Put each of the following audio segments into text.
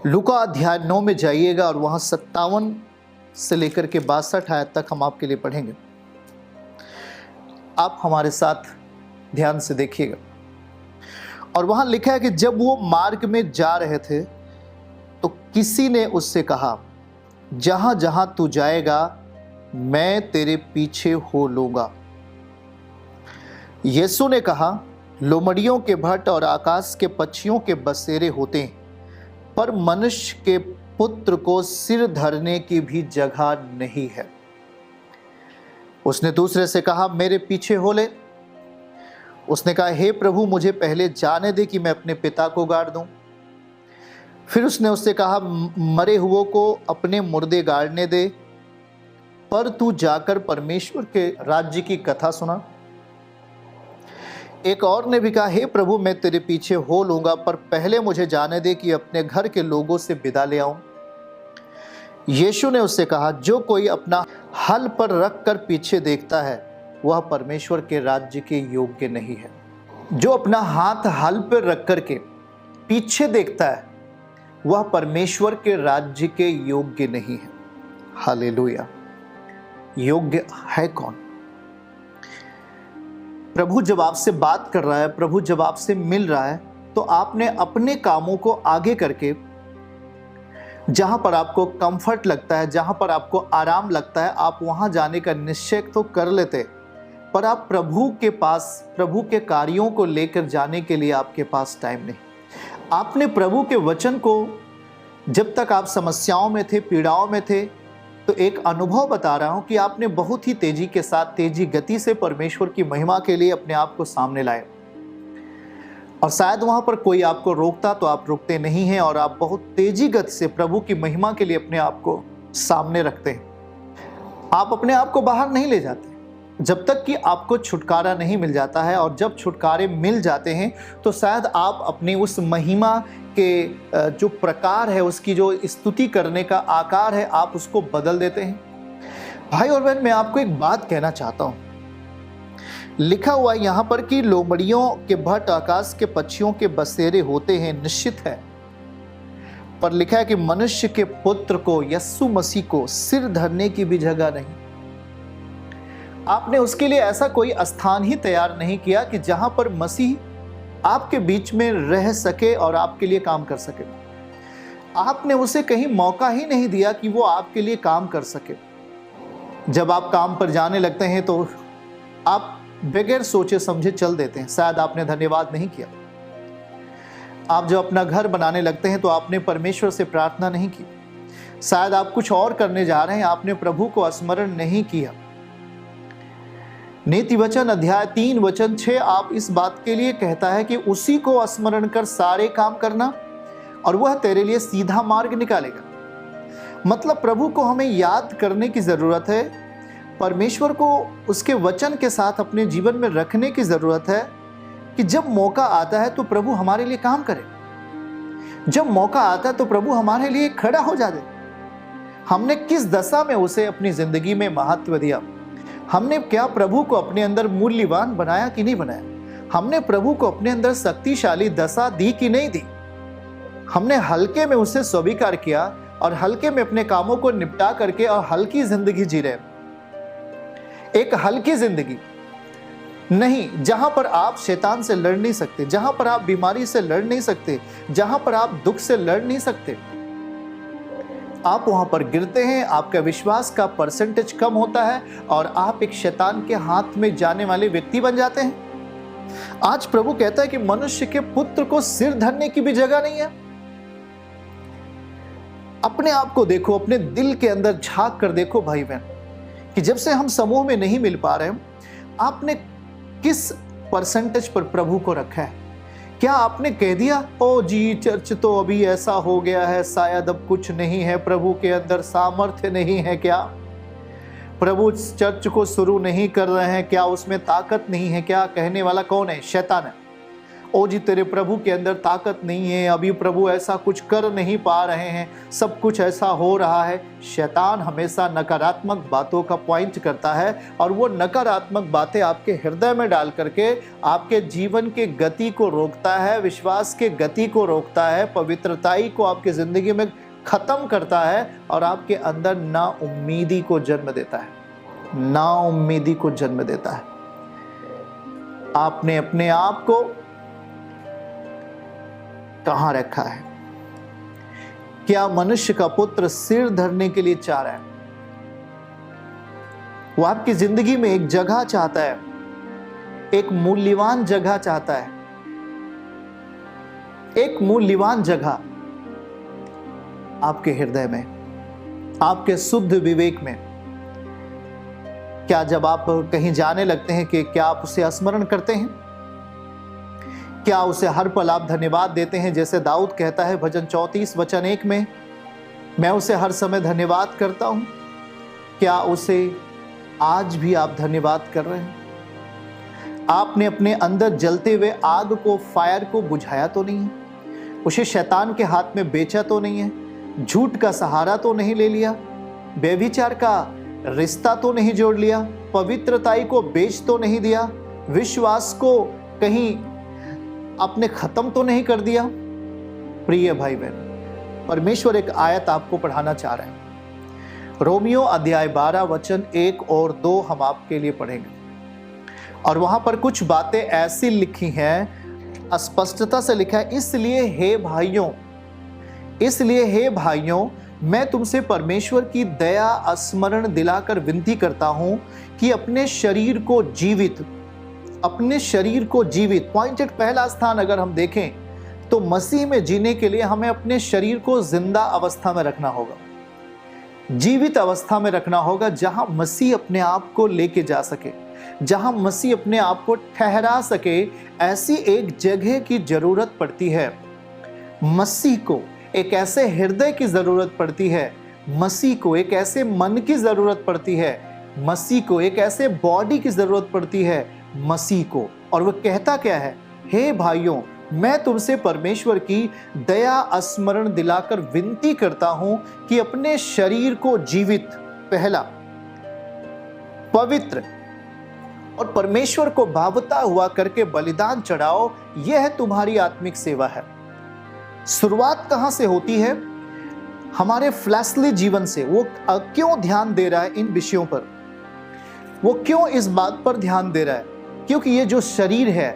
लूका अध्याय 9 में जाइएगा और वहां 57 से लेकर के 62 आयत तक हम आपके लिए पढ़ेंगे। आप हमारे साथ ध्यान से देखिएगा। और वहां लिखा है कि जब वो मार्ग में जा रहे थे तो किसी ने उससे कहा, जहां जहां तू जाएगा मैं तेरे पीछे हो लूंगा। यीशु ने कहा, लोमड़ियों के भट्ट और आकाश के पक्षियों के बसेरे होते हैं, पर मनुष्य के पुत्र को सिर धरने की भी जगह नहीं है। उसने दूसरे से कहा, मेरे पीछे हो ले। उसने कहा, हे प्रभु, मुझे पहले जाने दे कि मैं अपने पिता को गाड़ दूं। फिर उसने उससे कहा, मरे हुओं को अपने मुर्दे गाड़ने दे, पर तू जाकर परमेश्वर के राज्य की कथा सुना। एक और ने भी कहा, हे प्रभु, मैं तेरे पीछे हो लूंगा, पर पहले मुझे जाने दे कि अपने घर के लोगों से विदा ले आऊं। यीशु ने उससे कहा, जो कोई अपना हल पर रख कर पीछे देखता है वह परमेश्वर के राज्य के योग्य नहीं है। जो अपना हाथ हल पर रख कर के पीछे देखता है वह परमेश्वर के राज्य के योग्य नहीं है। हालेलुया। योग्य है कौन? प्रभु जब आपसे बात कर रहा है, प्रभु जब आपसे मिल रहा है, तो आपने अपने कामों को आगे करके जहां पर आपको कंफर्ट लगता है, जहां पर आपको आराम लगता है, आप वहां जाने का निश्चय तो कर लेते, पर आप प्रभु के पास, प्रभु के कार्यों को लेकर जाने के लिए आपके पास टाइम नहीं। आपने प्रभु के वचन को, जब तक आप समस्याओं में थे, पीड़ाओं में थे, तो एक अनुभव बता रहा हूं कि आपने बहुत ही तेजी के साथ, तेजी गति से परमेश्वर की महिमा के लिए अपने आप को सामने लाए। और शायद वहां पर कोई आपको रोकता तो आप रुकते नहीं हैं, और आप बहुत तेजी गति से प्रभु की महिमा के लिए अपने आप को सामने रखते हैं। आप अपने आप को बाहर नहीं ले जाते जब तक कि आपको छुटकारा नहीं मिल जाता है। और जब छुटकारे मिल जाते हैं तो शायद आप अपनी उस महिमा के जो प्रकार है, उसकी जो स्तुति करने का आकार है, आप उसको बदल देते हैं। भाई और बहन, मैं आपको एक बात कहना चाहता हूं। लिखा हुआ यहां पर कि लोमड़ियों के भट्ट आकाश के पक्षियों के बसेरे होते हैं, निश्चित है, पर लिखा है कि मनुष्य के पुत्र को, यीशु मसीह को सिर धरने की भी जगह नहीं। आपने उसके लिए ऐसा कोई स्थान ही तैयार नहीं किया कि जहां पर मसीह आपके बीच में रह सके और आपके लिए काम कर सके। आपने उसे कहीं मौका ही नहीं दिया कि वो आपके लिए काम कर सके। जब आप काम पर जाने लगते हैं तो आप बगैर सोचे समझे चल देते हैं, शायद आपने धन्यवाद नहीं किया। आप जब अपना घर बनाने लगते हैं तो आपने परमेश्वर से प्रार्थना नहीं की। शायद आप कुछ और करने जा रहे हैं, आपने प्रभु को स्मरण नहीं किया। नीति वचन अध्याय 3 वचन 6 आप इस बात के लिए कहता है कि उसी को स्मरण कर सारे काम करना और वह तेरे लिए सीधा मार्ग निकालेगा। मतलब प्रभु को हमें याद करने की जरूरत है, परमेश्वर को उसके वचन के साथ अपने जीवन में रखने की जरूरत है कि जब मौका आता है तो प्रभु हमारे लिए काम करे। जब मौका आता है तो प्रभु हमारे लिए खड़ा हो जाए। हमने किस दशा में उसे अपनी जिंदगी में महत्व दिया? हमने क्या प्रभु को अपने अंदर मूल्यवान बनाया कि नहीं बनाया? हमने प्रभु को अपने अंदर शक्तिशाली दशा दी कि नहीं दी? हमने हल्के में उसे स्वीकार किया और हल्के में अपने कामों को निपटा करके और हल्की जिंदगी जी रहे। एक हल्की जिंदगी नहीं, जहां पर आप शैतान से लड़ नहीं सकते, जहां पर आप बीमारी से लड़ नहीं सकते, जहां पर आप दुख से लड़ नहीं सकते। आप वहां पर गिरते हैं, आपका विश्वास का परसेंटेज कम होता है और आप एक शैतान के हाथ में जाने वाले व्यक्ति बन जाते हैं। आज प्रभु कहता है कि मनुष्य के पुत्र को सिर धरने की भी जगह नहीं है। अपने आप को देखो, अपने दिल के अंदर झांक कर देखो भाई बहन, कि जब से हम समूह में नहीं मिल पा रहे हैं, आपने किस परसेंटेज पर प्रभु को रखा है? क्या आपने कह दिया, ओ जी चर्च तो अभी ऐसा हो गया है, शायद अब कुछ नहीं है, प्रभु के अंदर सामर्थ्य नहीं है क्या? प्रभु चर्च को शुरू नहीं कर रहे हैं क्या? उसमें ताकत नहीं है क्या? कहने वाला कौन है? शैतान है। ओ जी तेरे प्रभु के अंदर ताकत नहीं है, अभी प्रभु ऐसा कुछ कर नहीं पा रहे हैं, सब कुछ ऐसा हो रहा है। शैतान हमेशा नकारात्मक बातों का पॉइंट करता है और वो नकारात्मक बातें आपके हृदय में डाल करके आपके जीवन के गति को रोकता है, विश्वास के गति को रोकता है, पवित्रताई को आपकी जिंदगी में खत्म करता है और आपके अंदर नाउम्मीदी को जन्म देता है, नाउम्मीदी को जन्म देता है। आपने अपने आप को कहां रखा है? क्या मनुष्य का पुत्र सिर धरने के लिए चाह रहा है? वो आपकी जिंदगी में एक जगह चाहता है, एक मूल्यवान जगह चाहता है, एक मूल्यवान जगह आपके हृदय में, आपके शुद्ध विवेक में। क्या जब आप कहीं जाने लगते हैं कि क्या आप उसे स्मरण करते हैं? क्या उसे हर पल आप धन्यवाद देते हैं? जैसे दाऊद कहता है भजन 34 वचन 1 में, मैं उसे हर समय धन्यवाद करता हूं। क्या उसे आज भी आप धन्यवाद कर रहे हैं? आपने अपने अंदर जलते हुए आग को, फायर को बुझाया तो नहीं है? उसे शैतान के हाथ में बेचा तो नहीं है? झूठ का सहारा तो नहीं ले लिया? व्यभिचार का रिश्ता तो नहीं जोड़ लिया? पवित्रताई को बेच तो नहीं दिया? विश्वास को कहीं आपने खत्म तो नहीं कर दिया? प्रिय भाई बहन, परमेश्वर एक आयत आपको पढ़ाना चाह रहे हैं। रोमियो अध्याय 12 वचन 1 और 2 हम आपके लिए पढ़ेंगे और वहां पर कुछ बातें ऐसी लिखी हैं, स्पष्टता से लिखा है, इसलिए हे भाइयों मैं तुमसे परमेश्वर की दया स्मरण दिलाकर विनती करता हूं कि अपने शरीर को जीवित, पॉइंटेड पहला स्थान अगर हम देखें तो मसीह में जीने के लिए हमें अपने शरीर को जिंदा अवस्था में रखना होगा, जीवित अवस्था में रखना होगा, जहां मसीह अपने आप को लेके जा सके, जहां मसीह अपने आप को ठहरा सके। ऐसी एक जगह की जरूरत पड़ती है। मसीह को एक ऐसे हृदय की जरूरत पड़ती है, मसीह को एक ऐसे मन की जरूरत पड़ती है, मसीह को एक ऐसे बॉडी की जरूरत पड़ती है, मसीह को। और वह कहता क्या है? हे भाइयों मैं तुमसे परमेश्वर की दया स्मरण दिलाकर विनती करता हूं कि अपने शरीर को जीवित, पहला पवित्र और परमेश्वर को भावता हुआ करके बलिदान चढ़ाओ, यह तुम्हारी आत्मिक सेवा है। शुरुआत कहां से होती है? हमारे फ्लैशली जीवन से। वो क्यों ध्यान दे रहा है इन विषयों पर? वो क्यों इस बात पर ध्यान दे रहा है? क्योंकि ये जो शरीर है,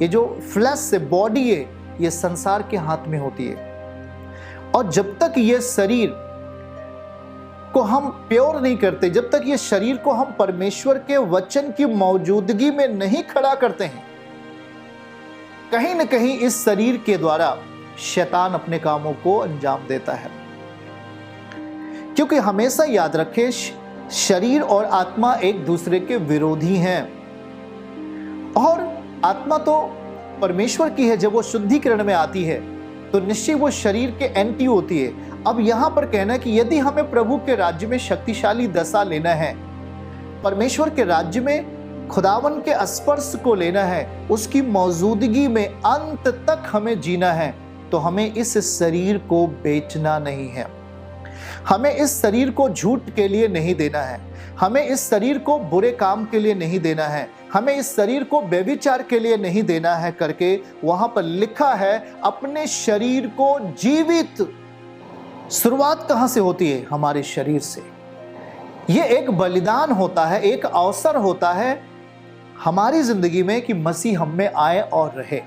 ये जो फ्लैश से बॉडी है, ये संसार के हाथ में होती है। और जब तक ये शरीर को हम प्योर नहीं करते, जब तक ये शरीर को हम परमेश्वर के वचन की मौजूदगी में नहीं खड़ा करते हैं, कहीं न कहीं इस शरीर के द्वारा शैतान अपने कामों को अंजाम देता है। क्योंकि हमेशा याद रखें, शरीर और आत्मा एक दूसरे के विरोधी हैं और आत्मा तो परमेश्वर की है। जब वो शुद्धिकरण में आती है तो निश्चय वो शरीर के एंटी होती है। अब यहां पर कहना कि यदि हमें प्रभु के राज्य में शक्तिशाली दशा लेना है, परमेश्वर के राज्य में खुदावन के स्पर्श को लेना है, उसकी मौजूदगी में अंत तक हमें जीना है, तो हमें इस शरीर को बेचना नहीं है, हमें इस शरीर को झूठ के लिए नहीं देना है, हमें इस शरीर को बुरे काम के लिए नहीं देना है, हमें इस शरीर को व्यभिचार के लिए नहीं देना है करके वहां पर लिखा है अपने शरीर को जीवित। शुरुआत कहां से होती है? हमारे शरीर से। यह एक बलिदान होता है, एक अवसर होता है हमारी जिंदगी में कि मसीह हम में आए और रहे।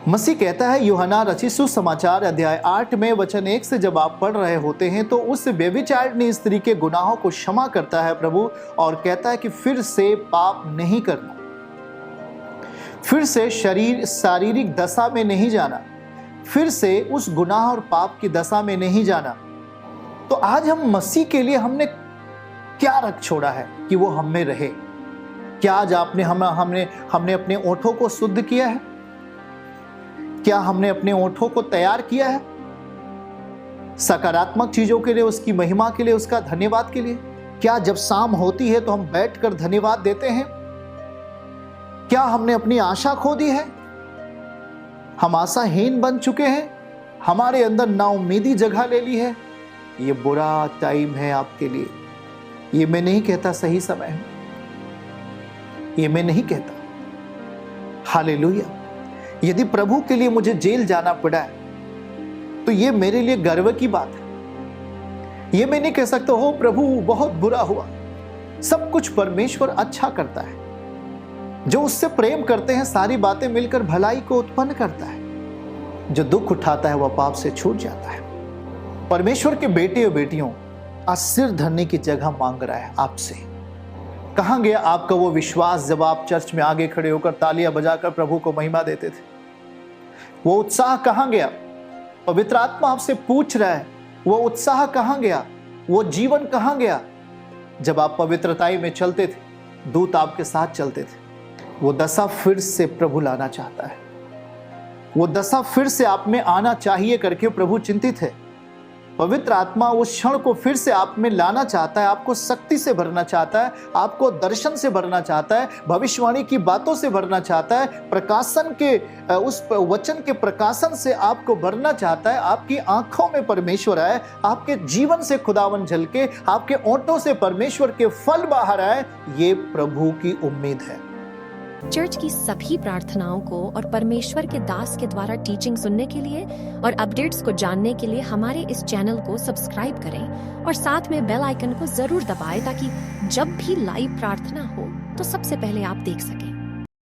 मसीह कहता है, यूहन्ना रचित सुसमाचार अध्याय 8 में वचन 1 से जब आप पढ़ रहे होते हैं तो उस व्यभिचारिणी स्त्री के गुनाहों को क्षमा करता है प्रभु और कहता है कि फिर से पाप नहीं करना, फिर से शारीरिक दशा में नहीं जाना, फिर से उस गुनाह और पाप की दशा में नहीं जाना। तो आज हम मसीह के लिए हमने क्या रख छोड़ा है कि वो हम में रहे? क्या आज हमने अपने ओठों को शुद्ध किया है? क्या हमने अपने ओठों को तैयार किया है सकारात्मक चीजों के लिए, उसकी महिमा के लिए, उसका धन्यवाद के लिए? क्या जब शाम होती है तो हम बैठकर धन्यवाद देते हैं? क्या हमने अपनी आशा खो दी है? हम आशाहीन बन चुके हैं, हमारे अंदर नाउम्मीदी जगह ले ली है। ये बुरा टाइम है आपके लिए। ये मैं नहीं कहता सही समय है, ये मैं नहीं कहता। हालेलुया। यदि प्रभु के लिए मुझे जेल जाना पड़ा है तो ये मेरे लिए गर्व की बात है। ये मैं नहीं कह सकता हो प्रभु बहुत बुरा हुआ। सब कुछ परमेश्वर अच्छा करता है। जो उससे प्रेम करते हैं सारी बातें मिलकर भलाई को उत्पन्न करता है। जो दुख उठाता है वह पाप से छूट जाता है। परमेश्वर के बेटे और बेटियों, आज सिर धरने की जगह मांग रहा है आपसे। कहां गया आपका वो विश्वास जब आप चर्च में आगे खड़े होकर तालियां बजाकर प्रभु को महिमा देते थे? वो उत्साह कहां गया? पवित्र आत्मा आपसे पूछ रहा है, वो उत्साह कहां गया? वो जीवन कहां गया? जब आप पवित्रताई में चलते थे, दूत आपके साथ चलते थे। वो दशा फिर से प्रभु लाना चाहता है। वो दशा फिर से आप में आना चाहिए करके प्रभु चिंतित है। पवित्र आत्मा उस क्षण को फिर से आप में लाना चाहता है। आपको शक्ति से भरना चाहता है, आपको दर्शन से भरना चाहता है, भविष्यवाणी की बातों से भरना चाहता है, प्रकाशन के उस वचन के प्रकाशन से आपको भरना चाहता है। आपकी आंखों में परमेश्वर आए, आपके जीवन से खुदावन झलके, आपके ओंठों से परमेश्वर के फल बाहर आए, ये प्रभु की उम्मीद है। चर्च की सभी प्रार्थनाओं को और परमेश्वर के दास के द्वारा टीचिंग सुनने के लिए और अपडेट्स को जानने के लिए हमारे इस चैनल को सब्सक्राइब करें और साथ में बेल आइकन को जरूर दबाएं ताकि जब भी लाइव प्रार्थना हो तो सबसे पहले आप देख सकें।